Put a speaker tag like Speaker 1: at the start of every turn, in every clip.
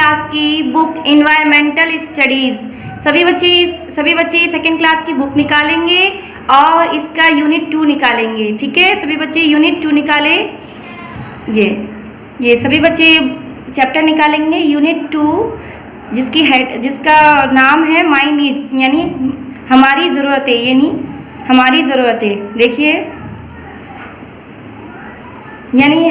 Speaker 1: Class की book environmental studies, सभी बच्चे सेकेंड क्लास की बुक निकालेंगे और इसका यूनिट 2 निकालेंगे। ठीक है, सभी बच्चे यूनिट 2 निकाले। ये सभी बच्चे चैप्टर निकालेंगे यूनिट 2, जिसका नाम है माई नीड्स, यानी हमारी ज़रूरतें, यानी हमारी ज़रूरतें। देखिए, यानी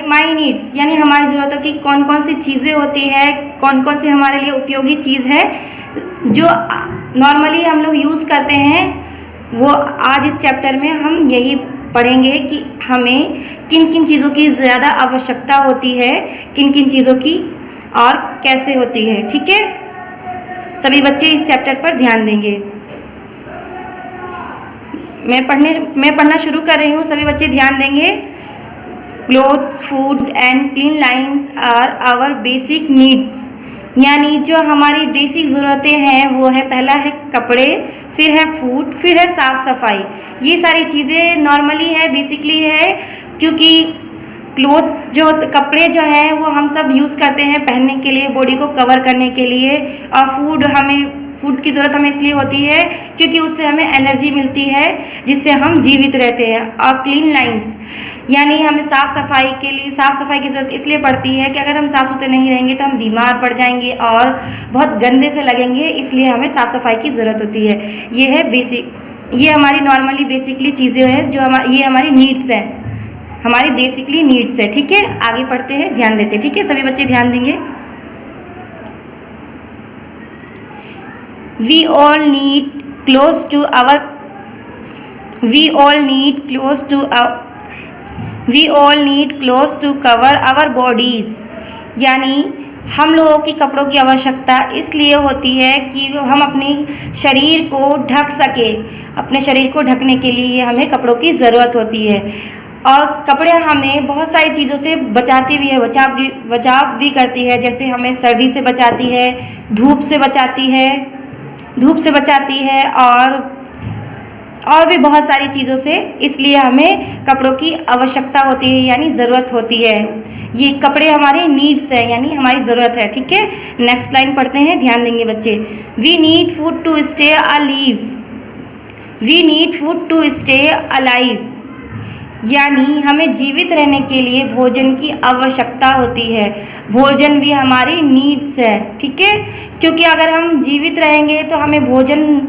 Speaker 1: माई नीड्स यानी हमारी ज़रूरतों की कौन कौन सी चीज़ें होती है, कौन कौन सी हमारे लिए उपयोगी चीज़ है जो नॉर्मली हम लोग यूज़ करते हैं, वो आज इस चैप्टर में हम यही पढ़ेंगे कि हमें किन किन चीज़ों की ज़्यादा आवश्यकता होती है, किन किन चीज़ों की और कैसे होती है। ठीक है, सभी बच्चे इस चैप्टर पर ध्यान देंगे। मैं पढ़ना शुरू कर रही हूँ, सभी बच्चे ध्यान देंगे। Clothes, food and clean lines are our basic needs, यानी जो हमारी बेसिक ज़रूरतें हैं वो है, पहला है कपड़े, फिर है फूड, फिर है साफ़ सफाई। ये सारी चीज़ें नॉर्मली है, बेसिकली है, क्योंकि क्लोथ जो कपड़े जो हैं वो हम सब यूज़ करते हैं पहनने के लिए, बॉडी को कवर करने के लिए, और फूड की ज़रूरत हमें इसलिए होती है क्योंकि उससे हमें एनर्जी मिलती है, जिससे हम जीवित रहते हैं। और क्लीन लाइन्स यानी हमें साफ़ सफाई की ज़रूरत इसलिए पड़ती है कि अगर हम साफ़ सुथरे नहीं रहेंगे तो हम बीमार पड़ जाएंगे और बहुत गंदे से लगेंगे, इसलिए हमें साफ़ सफाई की ज़रूरत होती है। ये है बेसिक, ये हमारी नॉर्मली बेसिकली चीज़ें हैं जो ये हमारी नीड्स हैं, हमारी बेसिकली नीड्स है। ठीक है, आगे पढ़ते हैं, ध्यान देते हैं। ठीक है, सभी बच्चे ध्यान देंगे। We all need clothes to cover our bodies, यानी हम लोगों की कपड़ों की आवश्यकता इसलिए होती है कि हम अपने शरीर को ढक सके। अपने शरीर को ढकने के लिए हमें कपड़ों की ज़रूरत होती है, और कपड़े हमें बहुत सारी चीज़ों से बचाती भी है, बचाव भी करती है। जैसे हमें सर्दी से बचाती है, धूप से बचाती है और भी बहुत सारी चीज़ों से, इसलिए हमें कपड़ों की आवश्यकता होती है, यानी ज़रूरत होती है। ये कपड़े हमारे नीड्स है, यानी हमारी ज़रूरत है। ठीक है, नेक्स्ट लाइन पढ़ते हैं, ध्यान देंगे बच्चे। We need food to stay alive, यानी हमें जीवित रहने के लिए भोजन की आवश्यकता होती है। भोजन भी हमारी नीड्स है। ठीक है, क्योंकि अगर हम जीवित रहेंगे तो हमें भोजन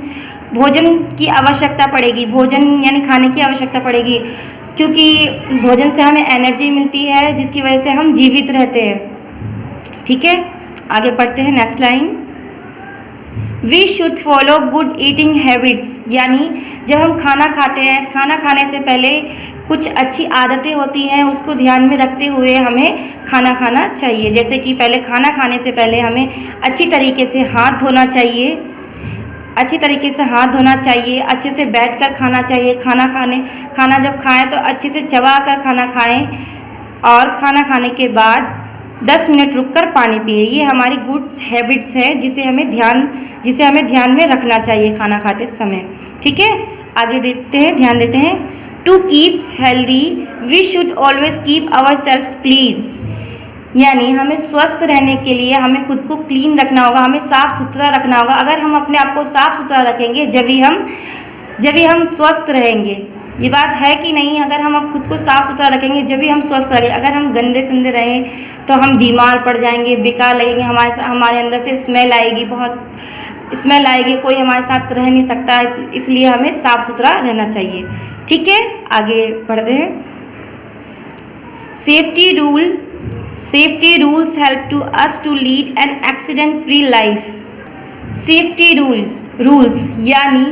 Speaker 1: की आवश्यकता पड़ेगी, भोजन यानी खाने की आवश्यकता पड़ेगी, क्योंकि भोजन से हमें एनर्जी मिलती है, जिसकी वजह से हम जीवित रहते हैं। ठीक है, आगे पढ़ते हैं, next line. We should follow good eating habits, यानी जब हम खाना खाते हैं, खाना खाने से पहले कुछ अच्छी आदतें होती हैं, उसको ध्यान में रखते हुए हमें खाना खाना चाहिए। जैसे कि खाना खाने से पहले हमें अच्छी तरीके से हाथ धोना चाहिए, अच्छे से बैठकर खाना चाहिए। खाना जब खाएं तो अच्छे से चबा कर खाना खाएं, और खाना खाने के बाद 10 मिनट रुककर पानी पिए। ये हमारी गुड हैबिट्स है, जिसे हमें ध्यान में रखना चाहिए खाना खाते समय। ठीक है, आगे देखते हैं, ध्यान देते हैं। To keep healthy we should always keep our selves clean, यानी हमें स्वस्थ रहने के लिए हमें खुद को क्लीन रखना होगा, हमें साफ़ सुथरा रखना होगा। अगर हम अपने आप को साफ़ सुथरा रखेंगे जब भी हम स्वस्थ रहेंगे। ये बात है कि नहीं? अगर हम खुद को साफ़ सुथरा रखेंगे जब भी हम स्वस्थ रहेंगे। अगर हम गंदे संदे रहें तो हम बीमार पड़ जाएंगे, बेकार लगेंगे, हमारे अंदर से स्मेल आएगी, बहुत स्मेल आएगी, कोई हमारे साथ रह नहीं सकता, इसलिए हमें साफ़ सुथरा रहना चाहिए। ठीक है, आगे बढ़ते हैं। Safety rules help to us to lead an accident free life. Safety rules यानी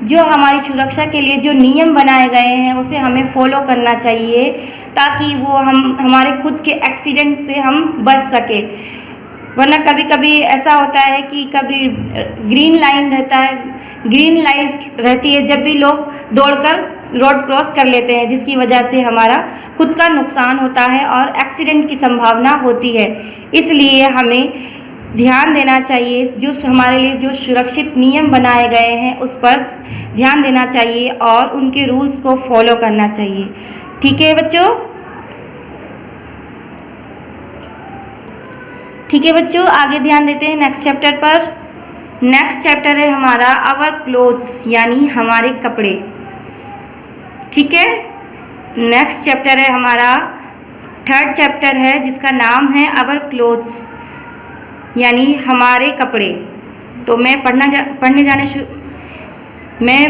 Speaker 1: जो हमारी सुरक्षा के लिए जो नियम बनाए गए हैं उसे हमें फॉलो करना चाहिए, ताकि वो हमारे खुद के एक्सीडेंट से हम बच सके। वरना कभी कभी ऐसा होता है कि कभी ग्रीन लाइट रहती है, जब भी लोग दौड़कर रोड क्रॉस कर लेते हैं, जिसकी वजह से हमारा खुद का नुकसान होता है और एक्सीडेंट की संभावना होती है। इसलिए हमें ध्यान देना चाहिए, जो हमारे लिए जो सुरक्षित नियम बनाए गए हैं उस पर ध्यान देना चाहिए और उनके रूल्स को फॉलो करना चाहिए। ठीक है बच्चों, ठीक है बच्चों, आगे ध्यान देते हैं नेक्स्ट चैप्टर पर। नेक्स्ट चैप्टर है हमारा आवर क्लोथ्स, यानी हमारे कपड़े। ठीक है, नेक्स्ट चैप्टर है हमारा थर्ड चैप्टर है, जिसका नाम है आवर क्लोथ्स, यानी हमारे कपड़े। तो मैं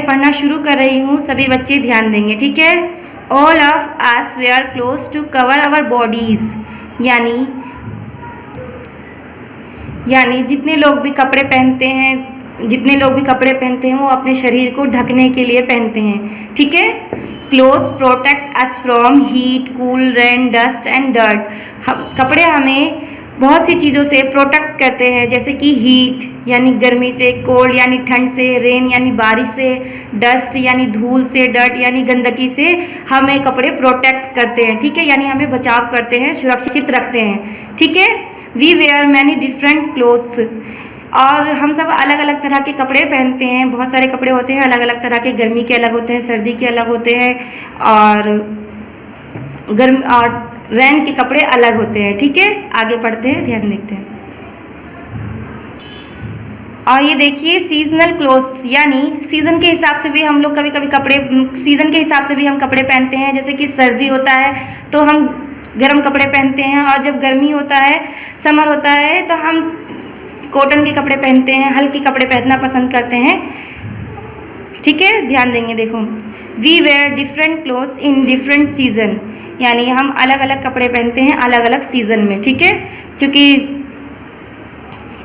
Speaker 1: पढ़ना शुरू कर रही हूँ, सभी बच्चे ध्यान देंगे। ठीक है, all of us wear clothes to cover our bodies, यानी जितने लोग भी कपड़े पहनते हैं वो अपने शरीर को ढकने के लिए पहनते हैं। ठीक है, clothes protect us from heat, cool, rain, dust and dirt. कपड़े हमें बहुत सी चीज़ों से प्रोटेक्ट करते हैं, जैसे कि हीट यानी गर्मी से, कोल्ड यानी ठंड से, रेन यानी बारिश से, डस्ट यानी धूल से, डर्ट यानी गंदगी से हमें कपड़े प्रोटेक्ट करते हैं। ठीक है, यानी हमें बचाव करते हैं, सुरक्षित रखते हैं। ठीक है, we wear many different clothes, और हम सब अलग अलग तरह के कपड़े पहनते हैं। बहुत सारे कपड़े होते हैं अलग अलग तरह के, गर्मी के अलग होते हैं, सर्दी के अलग होते हैं, और रेन के कपड़े अलग होते हैं। ठीक है, आगे पढ़ते हैं, ध्यान देखते हैं। और ये देखिए सीजनल क्लोथ्स, यानी सीज़न के हिसाब से भी हम लोग कभी कभी सीज़न के हिसाब से भी हम कपड़े पहनते हैं। जैसे कि सर्दी होता है तो हम गर्म कपड़े पहनते हैं, और जब गर्मी होता है, समर होता है, तो हम कॉटन के कपड़े पहनते हैं, हल्के कपड़े पहनना पसंद करते हैं। ठीक है, ध्यान देंगे। देखो, we wear different clothes in different season, यानी हम अलग अलग कपड़े पहनते हैं अलग अलग सीज़न में। ठीक है, क्योंकि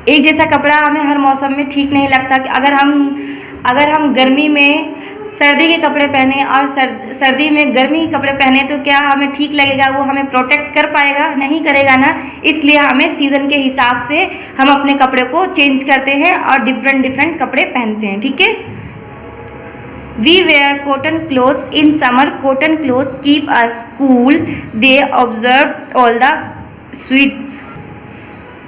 Speaker 1: एक जैसा कपड़ा हमें हर मौसम में ठीक नहीं लगता। कि अगर हम गर्मी में सर्दी के कपड़े पहने और सर्दी में गर्मी के कपड़े पहने, तो क्या हमें ठीक लगेगा? वो हमें प्रोटेक्ट कर पाएगा? नहीं करेगा ना। इसलिए हमें सीज़न के हिसाब से हम अपने कपड़े को चेंज करते हैं और डिफरेंट कपड़े पहनते हैं। ठीक है, we wear cotton clothes in summer, cotton clothes keep us cool, they observe all the sweets,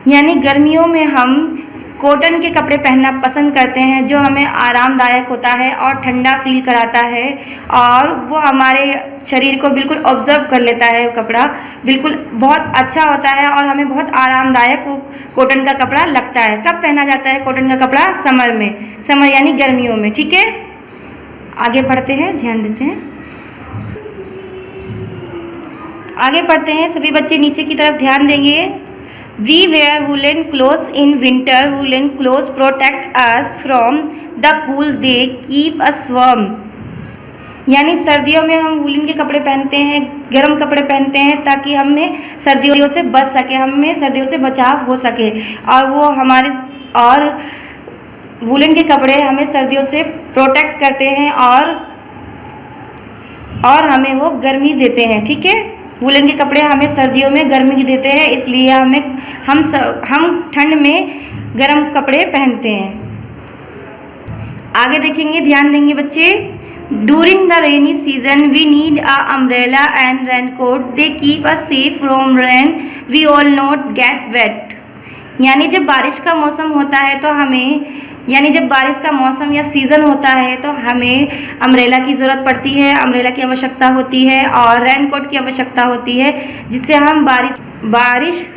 Speaker 1: यानी गर्मियों में हम कॉटन के कपड़े पहनना पसंद करते हैं, जो हमें आरामदायक होता है और ठंडा फील कराता है, और वो हमारे शरीर को बिल्कुल ऑब्जर्व कर लेता है। वो कपड़ा बिल्कुल बहुत अच्छा होता है और हमें बहुत आरामदायक वो कॉटन का कपड़ा लगता है। कब पहना जाता है कॉटन का कपड़ा? समर में, समर यानी गर्मियों में। ठीक है, आगे पढ़ते हैं, ध्यान देते हैं। आगे पढ़ते हैं, सभी बच्चे नीचे की तरफ ध्यान देंगे। We wear woolen clothes in winter. Woolen clothes protect us from the cold. They keep us warm. यानी सर्दियों में हम वूलन के कपड़े पहनते हैं, गर्म कपड़े पहनते हैं, ताकि हमें सर्दियों से बच सके, हमें सर्दियों से बचाव हो सके। और वूलन के कपड़े हमें सर्दियों से प्रोटेक्ट करते हैं और हमें वो गर्मी देते हैं। ठीक है, वूलन के कपड़े हमें सर्दियों में गर्मी देते हैं, इसलिए हम ठंड में गर्म कपड़े पहनते हैं। आगे देखेंगे, ध्यान देंगे बच्चे। During the rainy season we need a umbrella and raincoat, they keep us safe from rain, we all not get wet. यानी जब बारिश का मौसम होता है तो जब बारिश का मौसम या सीज़न होता है तो हमें अम्ब्रेला की ज़रूरत पड़ती है, अम्ब्रेला की आवश्यकता होती है, और रेनकोट की आवश्यकता होती है, जिससे हम बारिश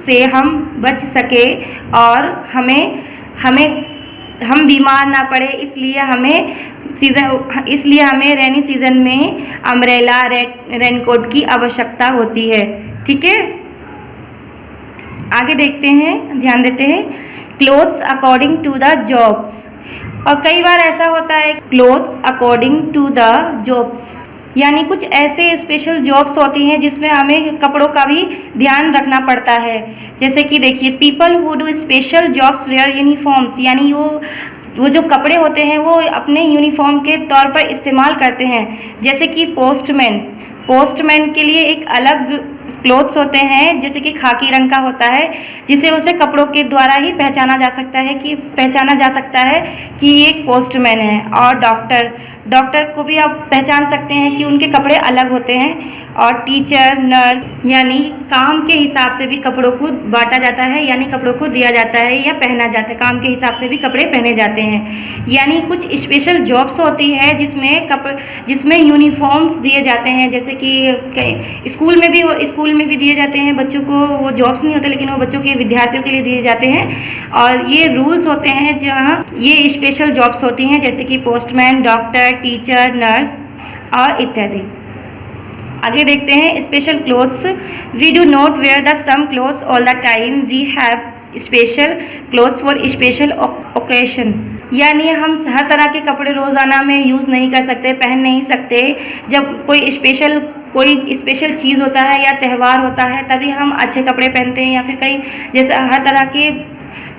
Speaker 1: से हम बच सके और हम बीमार ना पड़े। इसलिए हमें रेनी सीज़न में अम्ब्रेला, रेनकोट की आवश्यकता होती है। ठीक है, आगे देखते हैं, ध्यान देते हैं। Clothes according to the jobs, और कई बार ऐसा होता है clothes according to the jobs, यानी कुछ ऐसे स्पेशल जॉब्स होती हैं जिसमें हमें कपड़ों का भी ध्यान रखना पड़ता है। जैसे कि देखिए, people who do special jobs wear uniforms, यानी वो जो कपड़े होते हैं वो अपने यूनिफॉर्म के तौर पर इस्तेमाल करते हैं। जैसे कि पोस्टमैन के लिए एक अलग क्लोथ्स होते हैं, जैसे कि खाकी रंग का होता है, जिसे उसे कपड़ों के द्वारा ही पहचाना जा सकता है कि ये एक पोस्टमैन है। और डॉक्टर को भी आप पहचान सकते हैं कि उनके कपड़े अलग होते हैं। और टीचर, नर्स, यानी काम के हिसाब से भी कपड़ों को बांटा जाता है, यानी कपड़ों को दिया जाता है या पहना जाता है, काम के हिसाब से भी कपड़े पहने जाते हैं। यानी कुछ स्पेशल जॉब्स होती है जिसमें यूनिफॉर्म्स दिए जाते हैं, जैसे कि स्कूल में भी दिए जाते हैं बच्चों को। वो जॉब्स नहीं होते लेकिन वो बच्चों के, विद्यार्थियों के लिए दिए जाते हैं। और ये रूल्स होते हैं जहाँ ये स्पेशल जॉब्स होती हैं, जैसे कि पोस्टमैन, डॉक्टर, टीचर, नर्स और इत्यादि। आगे देखते हैं special clothes. We do not wear the some clothes all the time, we have special clothes for special occasion. यानी हम हर तरह के कपड़े रोज़ाना में यूज़ नहीं कर सकते, पहन नहीं सकते। जब कोई स्पेशल चीज़ होता है या त्यौहार होता है तभी हम अच्छे कपड़े पहनते हैं, या फिर कहीं जैसे हर तरह के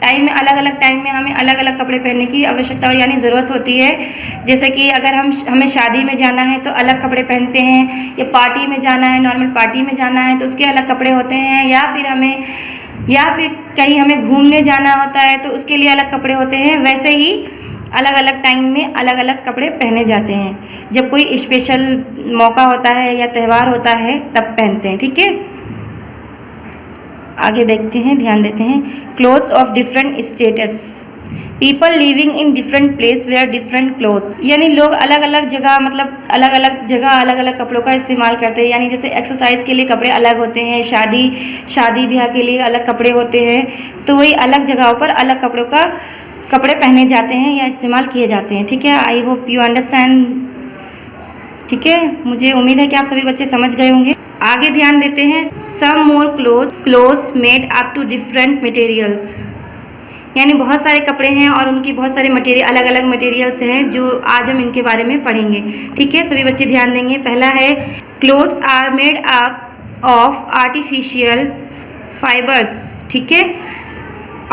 Speaker 1: टाइम में, अलग अलग टाइम में हमें अलग अलग कपड़े पहनने की आवश्यकता यानी ज़रूरत होती है। जैसे कि अगर हमें शादी में जाना है तो अलग कपड़े पहनते हैं, या पार्टी में जाना है, नॉर्मल पार्टी में जाना है तो उसके अलग कपड़े होते हैं, या फिर कहीं हमें घूमने जाना होता है तो उसके लिए अलग कपड़े होते हैं। वैसे ही अलग अलग टाइम में अलग अलग कपड़े पहने जाते हैं। जब कोई स्पेशल मौका होता है या त्यौहार होता है तब पहनते हैं, ठीक है। आगे देखते हैं, ध्यान देते हैं। Clothes of different states. People living in different place wear different cloth. यानी लोग अलग अलग जगह, मतलब अलग अलग कपड़ों का इस्तेमाल करते हैं। यानी जैसे एक्सरसाइज के लिए कपड़े अलग होते हैं, शादी ब्याह के लिए अलग कपड़े होते हैं। तो वही अलग जगहों पर अलग कपड़े पहने जाते हैं या इस्तेमाल किए जाते हैं, ठीक है। आई होप यू अंडरस्टैंड, ठीक है। मुझे उम्मीद है कि आप सभी बच्चे समझ गए होंगे। आगे ध्यान देते हैं। Some more clothes made up to different materials. यानी बहुत सारे कपड़े हैं और उनकी बहुत सारे अलग अलग मटेरियल्स हैं जो आज हम इनके बारे में पढ़ेंगे, ठीक है। सभी बच्चे ध्यान देंगे। पहला है clothes are made up of artificial fibres, ठीक है।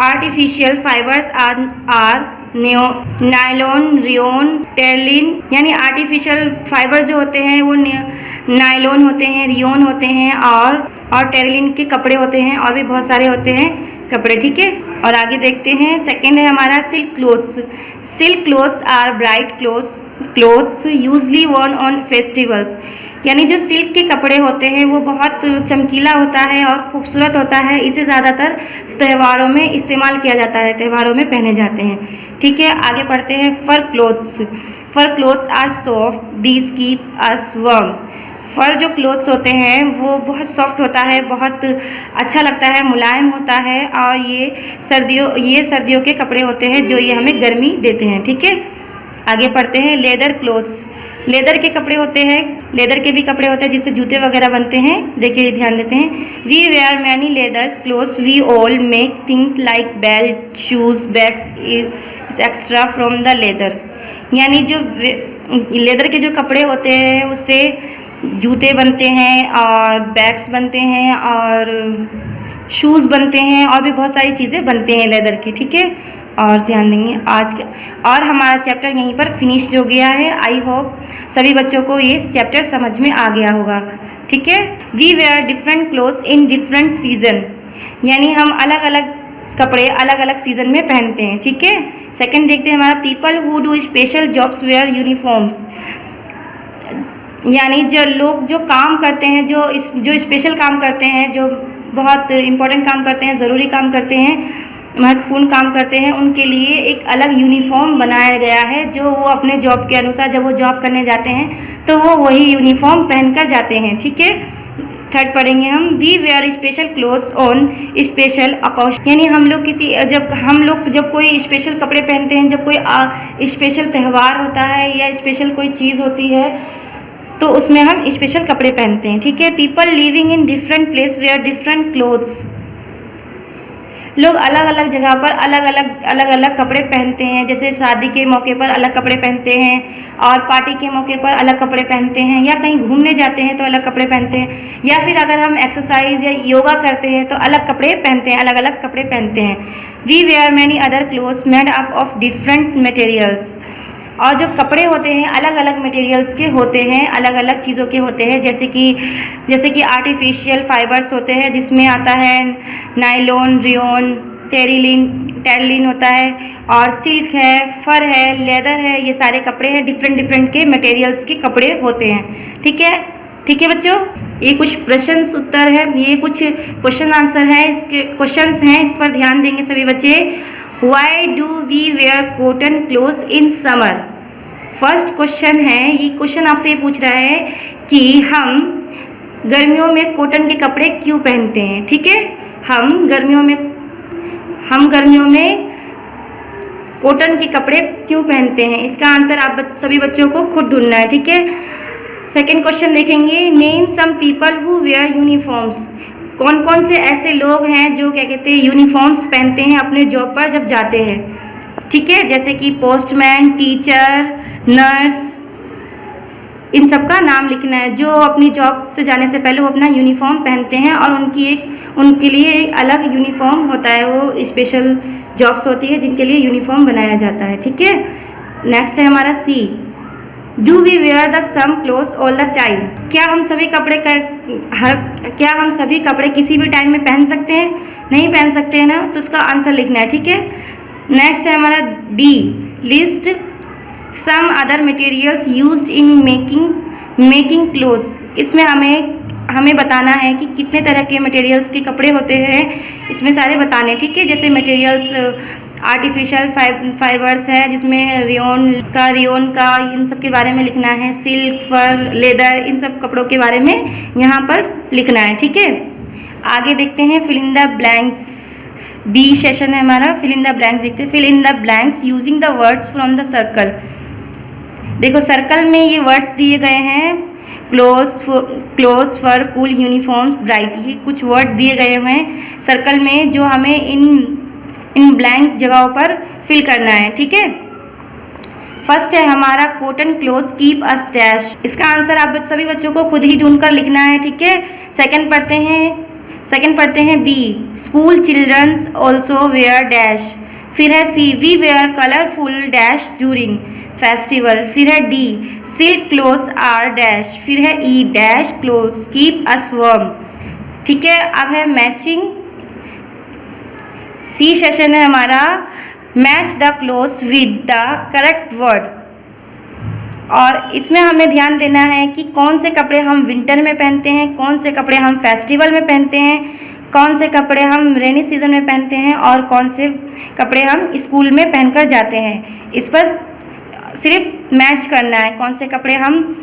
Speaker 1: Artificial fibres are nylon, rayon, terylene. यानी आर्टिफिशियल फाइबर जो होते हैं वो नायलॉन होते हैं, रियोन होते हैं और टेरलिन के कपड़े होते हैं, और भी बहुत सारे होते हैं कपड़े, ठीक है। और आगे देखते हैं। सेकेंड है हमारा silk clothes. Silk clothes are bright clothes usually worn on festivals. यानी जो सिल्क के कपड़े होते हैं वो बहुत चमकीला होता है और खूबसूरत होता है। इसे ज़्यादातर त्योहारों में इस्तेमाल किया जाता है, त्योहारों में पहने जाते हैं, ठीक है। आगे पढ़ते हैं। Fur clothes are soft, these keep us warm. Fur जो क्लोथ्स होते हैं वो बहुत सॉफ्ट होता है, बहुत अच्छा लगता है, मुलायम होता है, और ये सर्दियों के कपड़े होते हैं जो ये हमें गर्मी देते हैं, ठीक है। आगे पढ़ते हैं। Leather clothes. लेदर के कपड़े होते हैं, लेदर के भी कपड़े होते हैं जिससे जूते वगैरह बनते हैं। देखिए, ध्यान देते हैं। We wear many leathers clothes, we all make things like belt, shoes, bags extra from the leather. यानी जो लेदर के जो कपड़े होते हैं उससे जूते बनते हैं और बैग्स बनते हैं और शूज़ बनते हैं और भी बहुत सारी चीज़ें बनते हैं लेदर की, ठीक है। और ध्यान देंगे और हमारा चैप्टर यहीं पर फिनिश हो गया है। आई होप सभी बच्चों को ये चैप्टर समझ में आ गया होगा, ठीक है। We wear different clothes in different season. यानी हम अलग अलग कपड़े अलग अलग सीजन में पहनते हैं, ठीक है। सेकंड देखते हैं हमारा। People who do special jobs wear uniforms. यानी जो लोग जो काम करते हैं, जो स्पेशल काम करते हैं, जो बहुत इम्पोर्टेंट काम करते हैं, ज़रूरी काम करते हैं, महत्वपूर्ण काम करते हैं, उनके लिए एक अलग यूनिफॉर्म बनाया गया है जो वो अपने जॉब के अनुसार, जब वो जॉब करने जाते हैं तो वो वही यूनिफॉर्म पहनकर जाते हैं, ठीक है। थर्ड पढ़ेंगे हम। We wear special clothes on special occasion. यानी हम लोग जब कोई स्पेशल कपड़े पहनते हैं, जब कोई स्पेशल त्यौहार होता है या स्पेशल कोई चीज़ होती है तो उसमें हम स्पेशल कपड़े पहनते हैं, ठीक है। People living in different place wear different clothes. लोग अलग अलग जगह पर अलग अलग कपड़े पहनते हैं। जैसे शादी के मौके पर अलग कपड़े पहनते हैं और पार्टी के मौके पर अलग कपड़े पहनते हैं, या कहीं घूमने जाते हैं तो अलग कपड़े पहनते हैं, या फिर अगर हम एक्सरसाइज या योगा करते हैं तो अलग कपड़े पहनते हैं, अलग अलग कपड़े पहनते हैं। We wear many other clothes made up of different materials. और जो कपड़े होते हैं अलग अलग मटेरियल्स के होते हैं, अलग अलग चीज़ों के होते हैं। जैसे कि आर्टिफिशियल फाइबर्स होते हैं जिसमें आता है नायलॉन, रियोन, टेरिलिन होता है, और सिल्क है, फर है, लेदर है, ये सारे कपड़े हैं, डिफरेंट डिफरेंट के मटेरियल्स के कपड़े होते हैं। ठीक है बच्चों, ये कुछ प्रश्न उत्तर है, ये कुछ क्वेश्चन आंसर है, इसके क्वेश्चंस हैं, इस पर ध्यान देंगे सभी बच्चे। Why do we wear cotton cloth in summer? First question है, ये क्वेश्चन आपसे ये पूछ रहा है कि हम गर्मियों में कॉटन के कपड़े क्यों पहनते हैं। ठीक है, हम गर्मियों में कॉटन के कपड़े क्यों पहनते हैं, इसका आंसर आप सभी बच्चों को खुद ढूंढना है। ठीक है, सेकेंड क्वेश्चन देखेंगे, name some people who wear uniforms. कौन कौन से ऐसे लोग हैं जो क्या कहते हैं यूनिफॉर्म्स पहनते हैं अपने जॉब पर जब जाते हैं। ठीक है, जैसे कि पोस्टमैन, टीचर, नर्स, इन सब का नाम लिखना है। जो अपनी जॉब से जाने से पहले वो अपना यूनिफॉर्म पहनते हैं और उनके लिए एक अलग यूनिफॉर्म होता है, वो स्पेशल जॉब्स होती है जिनके लिए यूनिफॉर्म बनाया जाता है। ठीक है, नेक्स्ट है हमारा C, do we wear the some clothes all the time. क्या हम सभी कपड़े किसी भी टाइम में पहन सकते हैं? नहीं पहन सकते हैं ना, तो उसका आंसर लिखना है। ठीक है, नेक्स्ट है हमारा D, list some other materials used in making clothes. इसमें हमें बताना है कि कितने तरह के मटेरियल्स के कपड़े होते हैं, इसमें सारे बताने। ठीक है, जैसे मटेरियल्स आर्टिफिशियल फाइबर्स है, जिसमें रियोन का इन सब के बारे में लिखना है, सिल्क, फर, लेदर, इन सब कपड़ों के बारे में यहाँ पर लिखना है। ठीक है, आगे देखते हैं fill in the blanks. B session है हमारा, फिल इन द ब्लैंक्स देखते हैं। Fill in the blanks using the words from the circle. देखो सर्कल में ये वर्ड्स दिए गए हैं, clothes, fur, cool, uniforms, bright, ये कुछ वर्ड दिए गए हुए हैं सर्कल में जो हमें इन ब्लैंक जगहों पर फिल करना है। ठीक है, फर्स्ट है हमारा कॉटन क्लोथ्स कीप अस डैश। इसका आंसर आप सभी बच्चों को खुद ही ढूंढकर लिखना है। ठीक है, सेकंड पढ़ते हैं B, school childrens also wear dash. फिर है C, we wear colourful dash during festival. फिर है D, silk clothes are dash. फिर है E, dash clothes keep us warm. ठीक है, अब है मैचिंग। सी सेशन है हमारा, match the clothes with the correct word. और इसमें हमें ध्यान देना है कि कौन से कपड़े हम विंटर में पहनते हैं, कौन से कपड़े हम फेस्टिवल में पहनते हैं, कौन से कपड़े हम रेनी सीजन में पहनते हैं और कौन से कपड़े हम स्कूल में पहनकर जाते हैं। इस पर सिर्फ मैच करना है, कौन से कपड़े हम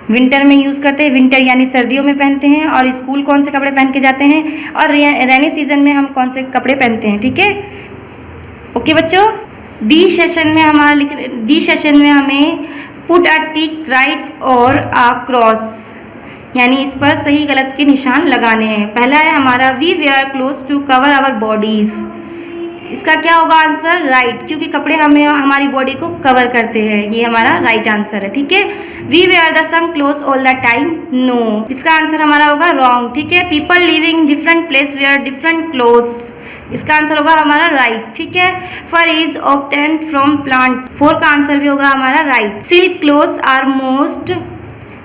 Speaker 1: विंटर में यूज़ करते हैं, विंटर यानी सर्दियों में पहनते हैं, और स्कूल कौन से कपड़े पहन के जाते हैं, और रेनी सीजन में हम कौन से कपड़े पहनते हैं। ठीक है, ओके बच्चों। डी सेशन में हमें पुट अ टिक राइट और अ क्रॉस, यानी इस पर सही गलत के निशान लगाने हैं। पहला है हमारा we wear clothes to cover our bodies. इसका क्या होगा आंसर? राइट, क्योंकि कपड़े हमें हमारी बॉडी को कवर करते हैं, ये हमारा राइट आंसर है। ठीक है, we wear the some clothes all the time. No, इसका आंसर हमारा होगा रॉन्ग। ठीक है, people living different place wear different clothes. इसका आंसर होगा हमारा राइट। ठीक है, fur is obtained from plants. 4 का आंसर भी होगा हमारा right. Silk clothes are most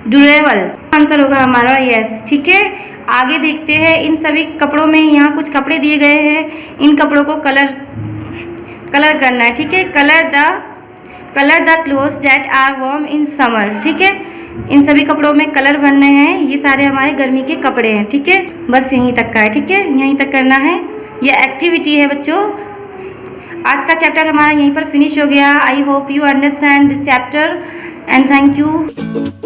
Speaker 1: durable, answer होगा हमारा यस। ठीक है, आगे देखते हैं। इन सभी कपड़ों में यहाँ कुछ कपड़े दिए गए हैं, इन कपड़ों को कलर करना है। ठीक है, colour the clothes that are warm in summer. ठीक है, इन सभी कपड़ों में कलर भरने हैं, ये सारे हमारे गर्मी के कपड़े हैं। ठीक है, बस यहीं तक का है। ठीक है, यहीं तक करना है, ये एक्टिविटी है बच्चों। आज का चैप्टर हमारा यहीं पर फिनिश हो गया। I hope you understand this chapter and thank you.